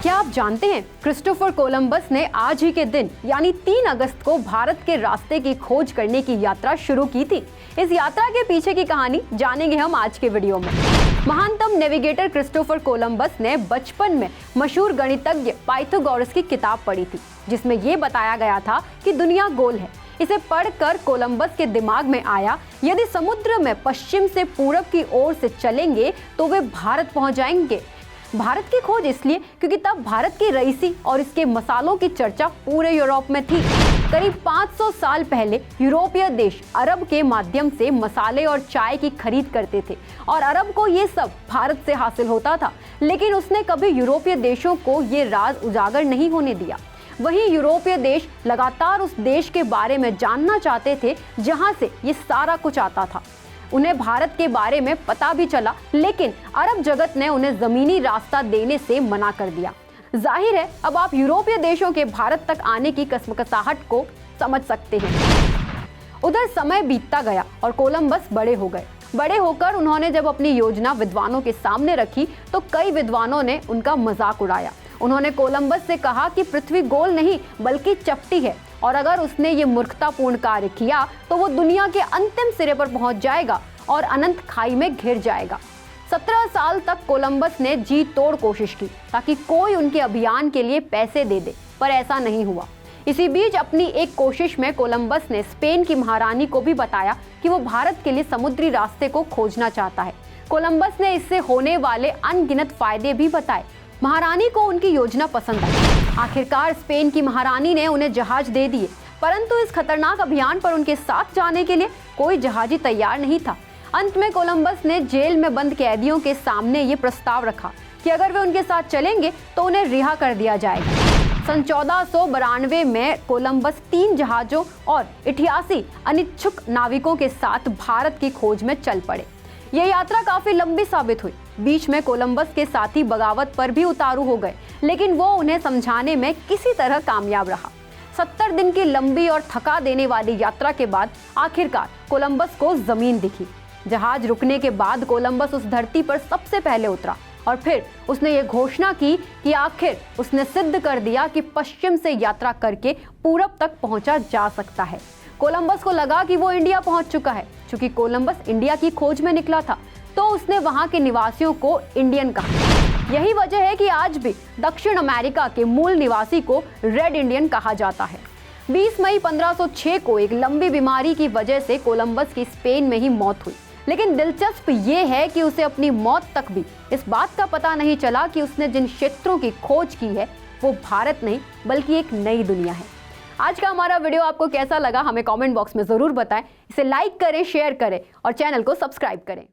क्या आप जानते हैं क्रिस्टोफर कोलंबस ने आज ही के दिन यानी 3 अगस्त को भारत के रास्ते की खोज करने की यात्रा शुरू की थी। इस यात्रा के पीछे की कहानी जानेंगे हम आज के वीडियो में। महानतम नेविगेटर क्रिस्टोफर कोलंबस ने बचपन में मशहूर गणितज्ञ पाइथागोरस की किताब पढ़ी थी, जिसमें ये बताया गया था कि दुनिया गोल है। इसे पढ़कर कोलंबस के दिमाग में आया, यदि समुद्र में पश्चिम से पूरब की ओर से चलेंगे तो वे भारत पहुंच जाएंगे। भारत की खोज इसलिए क्योंकि तब भारत की रईसी और इसके मसालों की चर्चा पूरे यूरोप में थी। करीब 500 साल पहले यूरोपीय देश अरब के माध्यम से मसाले और चाय की खरीद करते थे और अरब को ये सब भारत से हासिल होता था, लेकिन उसने कभी यूरोपीय देशों को ये राज उजागर नहीं होने दिया। वहीं यूरोपीय देश लगातार उस देश के बारे में जानना चाहते थे जहां से ये सारा कुछ आता था। उन्हें भारत के बारे में पता भी चला, लेकिन अरब जगत ने उन्हें जमीनी रास्ता देने से मना कर दिया। जाहिर है अब आप यूरोपीय देशों के भारत तक आने की कसमकसाहट को समझ सकते हैं। उधर समय बीतता गया और कोलंबस बड़े हो गए। बड़े होकर उन्होंने जब अपनी योजना विद्वानों के सामने रखी तो कई विद्वानों ने उनका मजाक उड़ाया। उन्होंने कोलंबस से कहा कि पृथ्वी गोल नहीं बल्कि चपटी है और अगर उसने ये मूर्खतापूर्ण कार्य किया तो वो दुनिया के अंतिम सिरे पर पहुंच जाएगा और अनंत खाई में घिर जाएगा। 17 साल तक कोलंबस ने जी तोड़ कोशिश की ताकि कोई उनके अभियान के लिए पैसे दे दे, पर ऐसा नहीं हुआ। इसी बीच अपनी एक कोशिश में कोलंबस ने स्पेन की महारानी को भी बताया कि वो भारत के लिए समुद्री रास्ते को खोजना चाहता है। कोलंबस ने इससे होने वाले अनगिनत फायदे भी बताए। महारानी को उनकी योजना पसंद आई। आखिरकार स्पेन की महारानी ने उन्हें जहाज दे दिए, परंतु इस खतरनाक अभियान पर उनके साथ जाने के लिए कोई जहाजी तैयार नहीं था। अंत में कोलंबस ने जेल में बंद कैदियों के सामने ये प्रस्ताव रखा कि अगर वे उनके साथ चलेंगे तो उन्हें रिहा कर दिया जाएगा। सन 1492 में कोलंबस 3 जहाजों और 88 अनिच्छुक नाविकों के साथ भारत की खोज में चल पड़े। यह यात्रा काफी लंबी साबित हुई। बीच में कोलंबस के साथी बगावत पर भी उतारू हो गए, लेकिन वो उन्हें समझाने में किसी तरह कामयाब रहा। 70 दिन की लंबी और थका देने वाली यात्रा के बाद आखिरकार कोलंबस को जमीन दिखी। जहाज रुकने के बाद कोलंबस उस धरती पर सबसे पहले उतरा और फिर उसने ये घोषणा की कि आखिर उसने सिद्ध कर दिया कि पश्चिम से यात्रा करके पूरब तक पहुंचा जा सकता है। कोलंबस को लगा कि वो इंडिया पहुंच चुका है। चूंकि कोलंबस इंडिया की खोज में निकला था तो उसने वहां के निवासियों को इंडियन कहा। यही वजह है कि आज भी दक्षिण अमेरिका के मूल निवासी को रेड इंडियन कहा जाता है। 20 मई 1506 को एक लंबी बीमारी की वजह से कोलंबस की स्पेन में ही मौत हुई, लेकिन दिलचस्प ये है कि उसे अपनी मौत तक भी इस बात का पता नहीं चला कि उसने जिन क्षेत्रों की खोज की है वो भारत नहीं बल्कि एक नई दुनिया है। आज का हमारा वीडियो आपको कैसा लगा हमें कमेंट बॉक्स में जरूर बताएं। इसे लाइक करें, शेयर करें और चैनल को सब्सक्राइब करें।